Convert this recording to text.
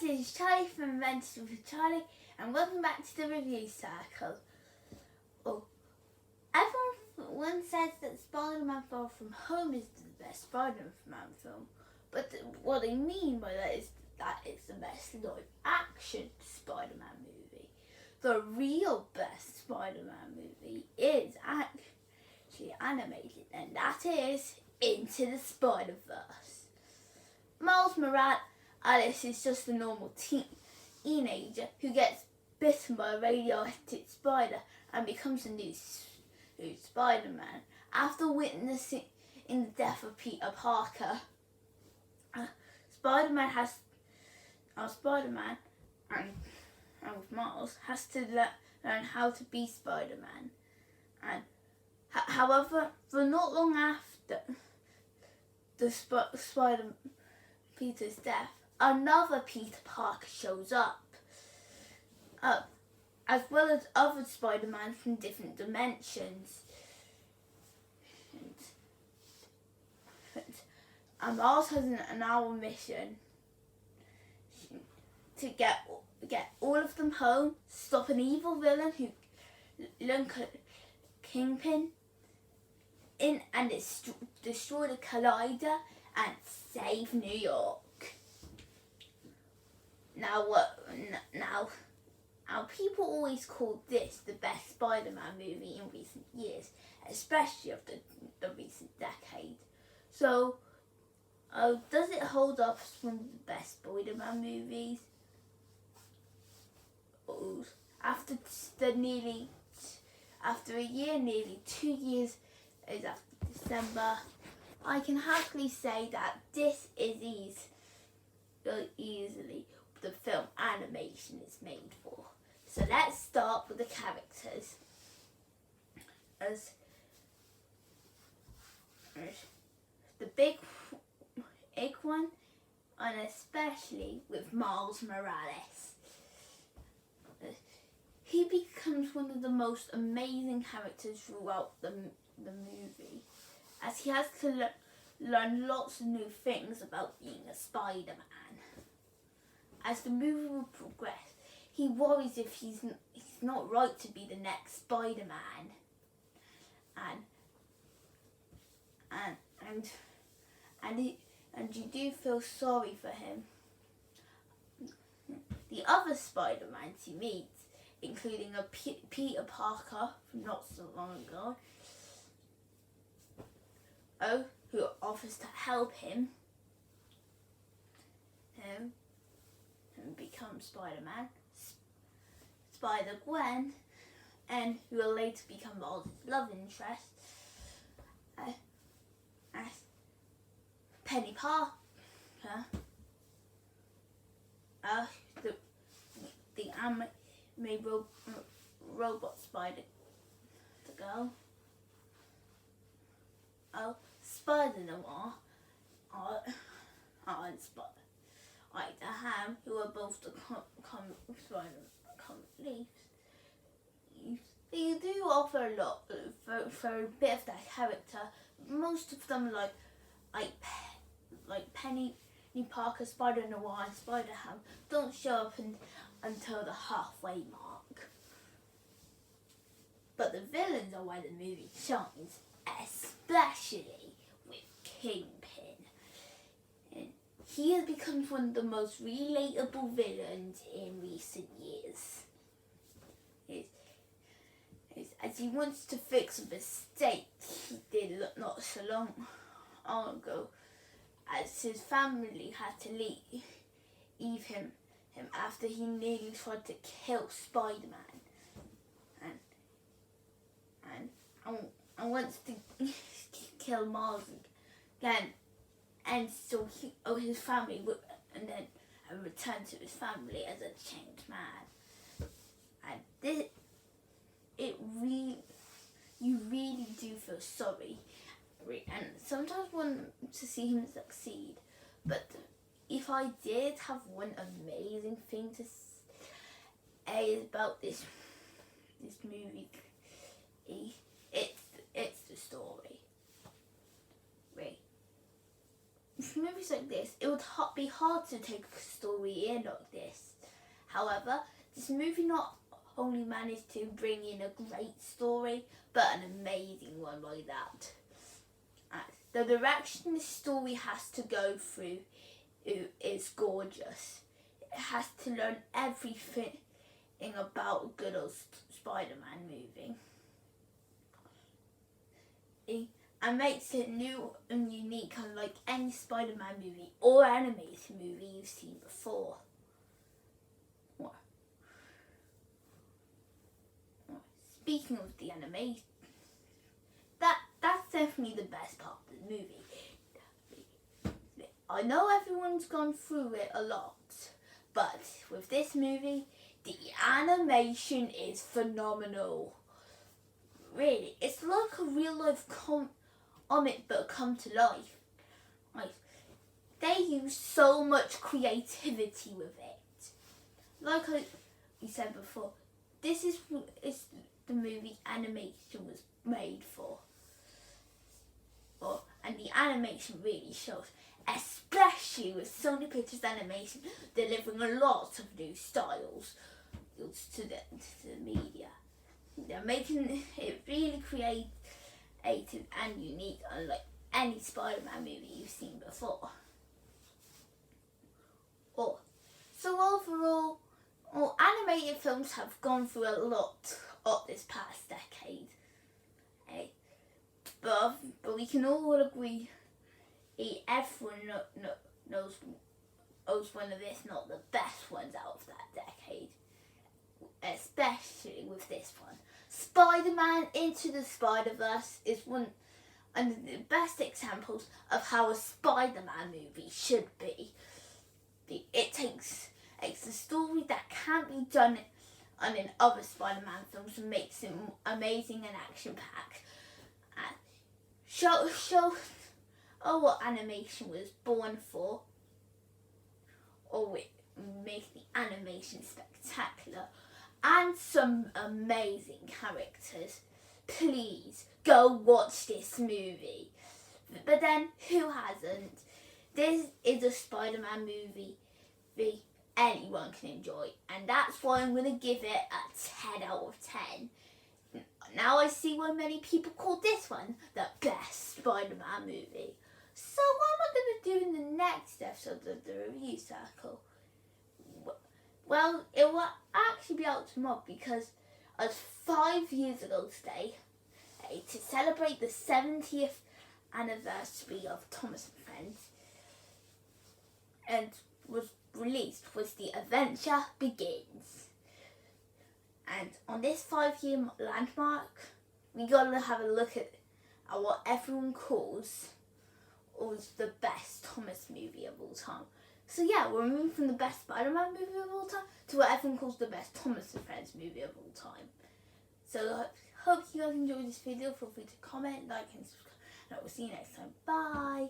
is Charlie from Adventures with Charlie, and welcome back to the review circle. Everyone says that Spider-Man Far From Home is the best Spider-Man film, but what they mean by that is that it's the best live-action Spider-Man movie. The real best Spider-Man movie is actually animated, and that is Into the Spider-Verse. Miles Morales is just a normal teenager who gets bitten by a radioactive spider and becomes a new Spider-Man. After witnessing the death of Peter Parker, Spider-Man and with Miles has to learn how to be Spider-Man. And however, for not long after the Peter's death, another Peter Parker shows up, as well as other Spider-Man from different dimensions. And Miles has an hour mission to get all of them home, stop an evil villain who Kingpin and destroy the Collider and save New York. Now, people always call this the best Spider-Man movie in recent years, especially of the recent decade. So, does it hold up as one of the best Spider-Man movies? After a year, nearly 2 years is after December, I can happily say that this is easily the film animation is made for. So let's start with the characters. As the big one, and especially with Miles Morales. He becomes one of the most amazing characters throughout the movie, as he has to learn lots of new things about being a Spider-Man. As the movie will progress, he worries if he's not right to be the next Spider-Man, and you do feel sorry for him. The other Spider-Mans he meets, including a Peter Parker from not so long ago, who offers to help him and become Spider-Man, Spider-Gwen, and who will later become Miles' love interest, as Penny Parker, the anime robot spider, the girl, Spider-Noir, and Ida Ham, who are both the comic leaves. They do offer a lot for a bit of their character. Most of them, like Penny Parker, Spider-Noir, and Spider-Ham, don't show up until the halfway mark. But the villains are where the movie shines, especially with Kingpin. And he has become one of the most relatable villains in recent years. As he wants to fix a mistake he did not so long ago, as his family had to leave him after he nearly tried to kill Spider-Man, and wants to kill Miles again, and so his family would, and then return to his family as a changed man. And you really do feel sorry, and sometimes want to see him succeed. But if I did have one amazing thing to say about this movie, it's the story. with movies like this, it would be hard to take a story in like this. However, this movie not only managed to bring in a great story, but an amazing one like that. And the direction this story has to go through is gorgeous. It has to learn everything about a good old Spider-Man movie. And makes it new and unique, unlike any Spider-Man movie or animated movie you've seen before. Speaking of the animation, that's definitely the best part of the movie. I know everyone's gone through it a lot, but with this movie, the animation is phenomenal. Really, it's like a real life comic but come to life. Like, they use so much creativity with it. Like we said before, this is the movie animation was made for. And the animation really shows, especially with Sony Pictures Animation delivering a lot of new styles to the media. They're making it really creative and unique, unlike any Spider-Man movie you've seen before. So overall, animated films have gone through a lot of this past decade. But we can all agree, everyone knows one of, if not the best ones out of that decade. Especially with this one. Spider-Man Into the Spider-Verse is one of the best examples of how a Spider-Man movie should be. It takes a story that can't be done in other Spider-Man films and makes it amazing and action-packed. And show what animation was born for, or make the animation spectacular, and some amazing characters. Please go watch this movie. But then, who hasn't? This is a Spider-Man movie anyone can enjoy, and that's why I'm going to give it a 10 out of 10. Now I see why many people call this one the best Spider-Man movie. So what am I going to do in the next episode of the Review Circle? Well, it will actually be out tomorrow, because it was 5 years ago today, to celebrate the 70th anniversary of Thomas and Friends, and was The Adventure Begins. And on this 5-year landmark, we gotta have a look at what everyone calls the best Thomas movie of all time. So yeah, we're moving from the best Spider-Man movie of all time to what everyone calls the best Thomas and Friends movie of all time. So hope you guys enjoyed this video. Feel free to comment, like and subscribe. And I will see you next time. Bye!